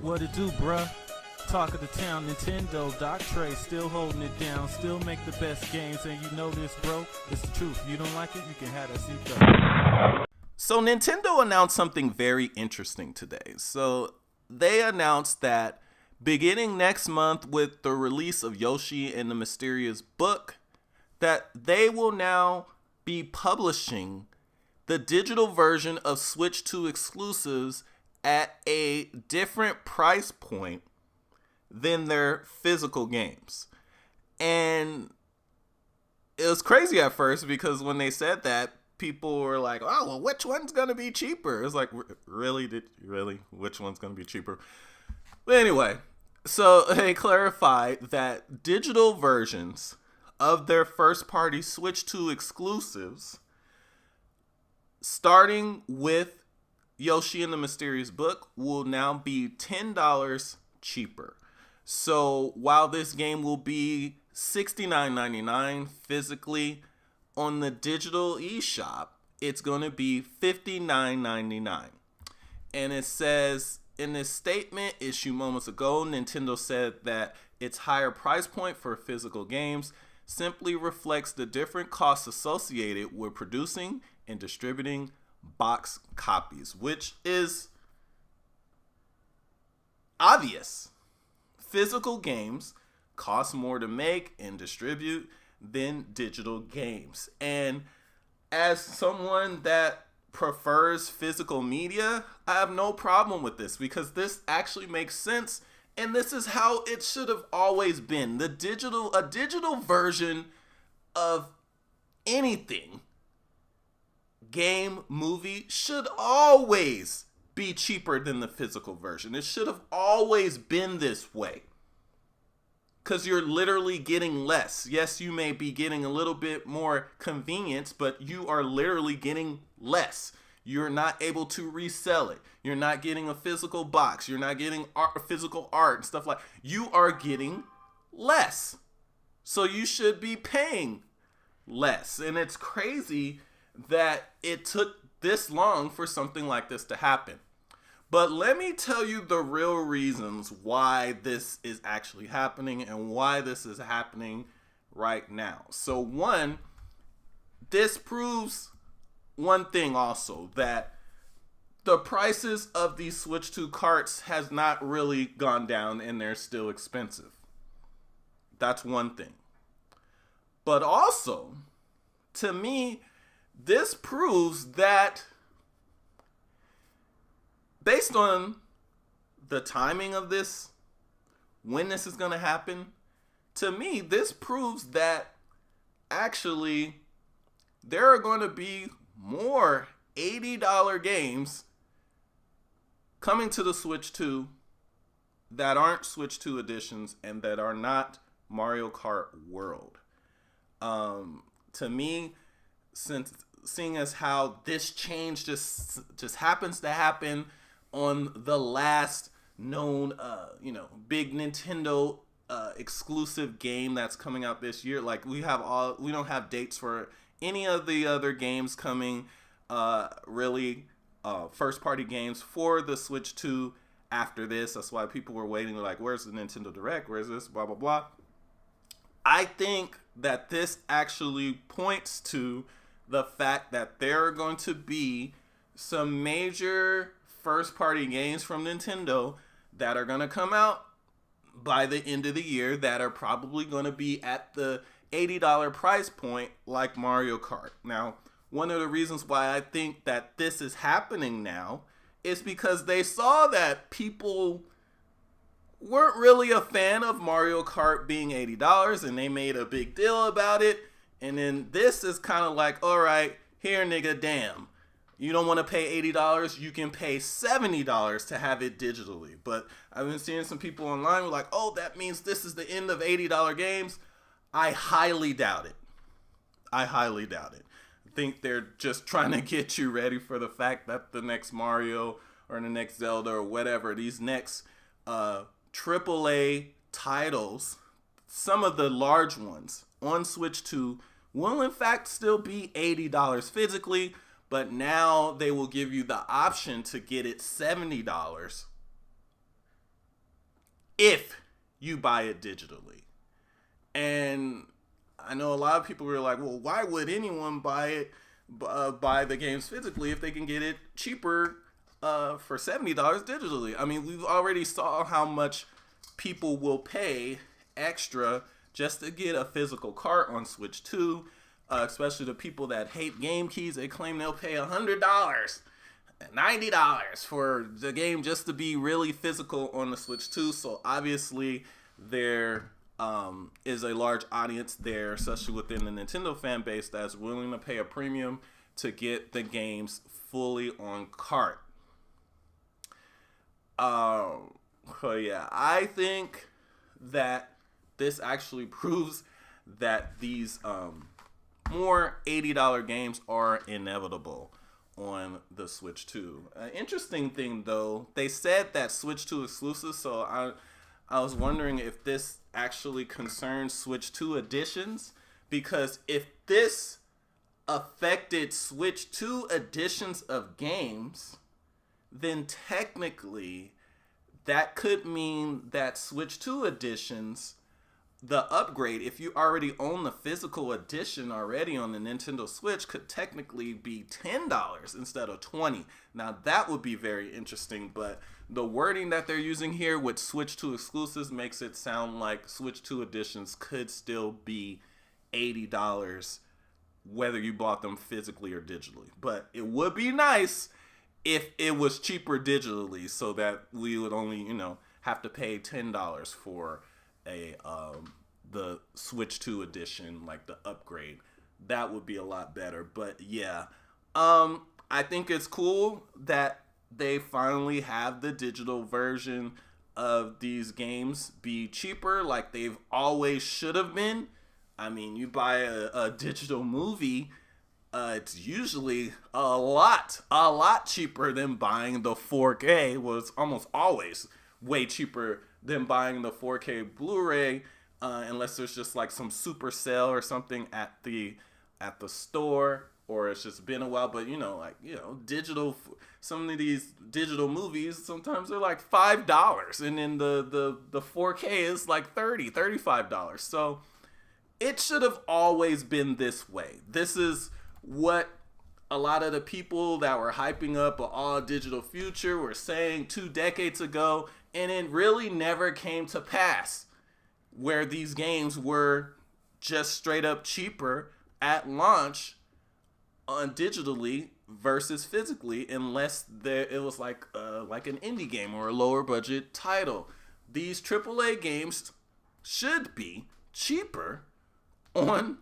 What it do, bruh? Talk of the town, Nintendo, Doc Trey still holding it down, still make the best games, and you know this, bro. It's the truth. If you don't like it, you can have that seatbelt. So Nintendo announced something very interesting today. So they announced that beginning next month with the release of Yoshi and the Mysterious Book, that they will now be publishing the digital version of Switch 2 exclusives at a different price point than their physical games. And it was crazy at first because when they said that, people were like, oh, well, which one's going to be cheaper? It's like, really? Which one's going to be cheaper? But anyway, so they clarified that digital versions of their first-party Switch 2 exclusives, starting with Yoshi and the Mysterious Book, will now be $10 cheaper. So while this game will be $69.99 physically, on the digital eShop, it's going to be $59.99. And it says, in this statement issued moments ago, Nintendo said that its higher price point for physical games simply reflects the different costs associated with producing and distributing box copies, which is obvious. Physical games cost more to make and distribute than digital games. And as someone that prefers physical media, I have no problem with this because this actually makes sense, and this is how it should have always been. A digital version of anything, game, movie, should always be cheaper than the physical version. It should have always been this way. Because you're literally getting less. Yes, you may be getting a little bit more convenience, but you are literally getting less. You're not able to resell it. You're not getting a physical box. You're not getting physical art and stuff like that. You are getting less. So you should be paying less. And it's crazy that it took this long for something like this to happen. But let me tell you the real reasons why this is actually happening and why this is happening right now. So one, this proves one thing also, that the prices of these Switch 2 carts has not really gone down and they're still expensive. That's one thing. But also, to me, this proves that based on the timing of this, when this is going to happen, to me, this proves that actually there are going to be more $80 games coming to the Switch 2 that aren't Switch 2 editions and that are not Mario Kart World. To me, since seeing as how this change just happens to happen on the last known, big Nintendo exclusive game that's coming out this year. Like we don't have dates for any of the other games coming, first party games for the Switch 2 after this. That's why people were waiting. They're like, where's the Nintendo Direct? Where's this? Blah, blah, blah. I think that this actually points to the fact that there are going to be some major first-party games from Nintendo that are going to come out by the end of the year that are probably going to be at the $80 price point like Mario Kart. Now, one of the reasons why I think that this is happening now is because they saw that people weren't really a fan of Mario Kart being $80 and they made a big deal about it. And then this is kind of like, all right, here nigga, damn. You don't want to pay $80, you can pay $70 to have it digitally. But I've been seeing some people online who are like, oh, that means this is the end of $80 games. I highly doubt it. I think they're just trying to get you ready for the fact that the next Mario or the next Zelda or whatever, these next AAA titles, some of the large ones on Switch 2 will in fact still be $80 physically, but now they will give you the option to get it $70 if you buy it digitally. And I know a lot of people were like, well, why would anyone buy the games physically if they can get it cheaper for $70 digitally? I mean, we've already saw how much people will pay extra just to get a physical cart on Switch 2, especially the people that hate game keys. They claim they'll pay $100, $90 for the game just to be really physical on the Switch 2. So obviously there is a large audience there, especially within the Nintendo fan base, that's willing to pay a premium to get the games fully on cart. So yeah, I think that this actually proves that these more $80 games are inevitable on the Switch 2. Interesting thing though, they said that Switch 2 exclusive, so I was wondering if this actually concerns Switch 2 editions, because if this affected Switch 2 editions of games, then technically that could mean that Switch 2 editions, the upgrade, if you already own the physical edition already on the Nintendo Switch, could technically be $10 instead of $20. Now that would be very interesting, but the wording that they're using here with Switch 2 exclusives makes it sound like Switch 2 editions could still be $80 whether you bought them physically or digitally. But it would be nice if it was cheaper digitally, so that we would only, have to pay $10 for the Switch 2 edition, like the upgrade. That would be a lot better. But yeah, I think it's cool that they finally have the digital version of these games be cheaper, like they've always should have been. I mean, you buy a digital movie, it's usually a lot cheaper than buying the 4K. Well, it's almost always way cheaper than buying the 4K Blu-ray, unless there's just like some super sale or something at the store, or it's just been a while. But digital, some of these digital movies, sometimes they're like $5, and then the 4K is like $35. So it should have always been this way. This is what a lot of the people that were hyping up an all digital future were saying 2 decades ago, and it really never came to pass, where these games were just straight up cheaper at launch on digitally versus physically, unless it was like an indie game or a lower budget title. These AAA games should be cheaper on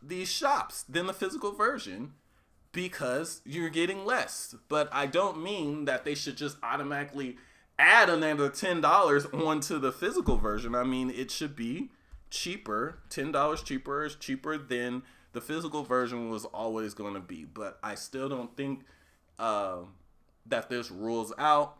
these shops than the physical version, because you're getting less. But I don't mean that they should just automatically add another $10 onto the physical version. I mean, it should be cheaper. $10 cheaper is cheaper than the physical version was always going to be. But I still don't think that this rules out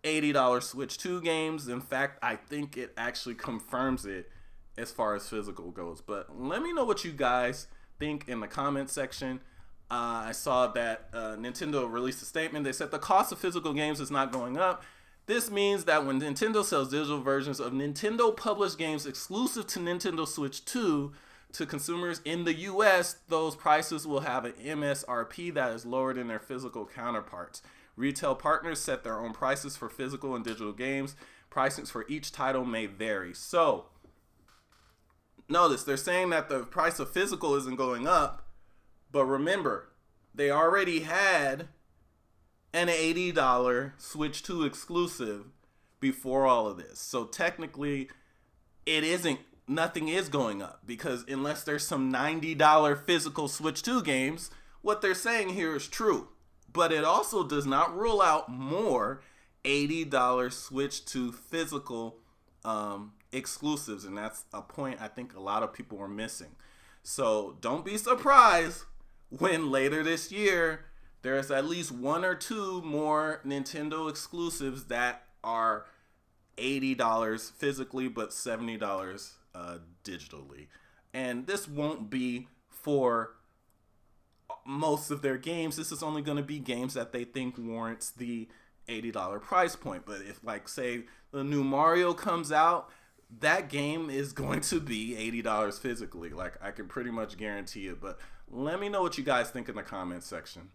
$80 Switch 2 games. In fact, I think it actually confirms it as far as physical goes. But let me know what you guys think in the comment section. I saw that Nintendo released a statement. They said the cost of physical games is not going up. This means that when Nintendo sells digital versions of Nintendo published games exclusive to Nintendo Switch 2 to consumers in the US, those prices will have an MSRP that is lower than their physical counterparts. Retail partners set their own prices for physical and digital games. Pricings for each title may vary. So notice they're saying that the price of physical isn't going up, but remember, they already had an $80 Switch 2 exclusive before all of this. So technically, nothing is going up, because unless there's some $90 physical Switch 2 games, what they're saying here is true. But it also does not rule out more $80 Switch 2 physical exclusives, and that's a point I think a lot of people are missing. So don't be surprised when later this year there's at least 1 or 2 more Nintendo exclusives that are $80 physically but $70 digitally. And this won't be for most of their games. This is only going to be games that they think warrants the $80 price point. But if, like, say the new Mario comes out, that game is going to be $80 physically. Like, I can pretty much guarantee it. But let me know what you guys think in the comments section.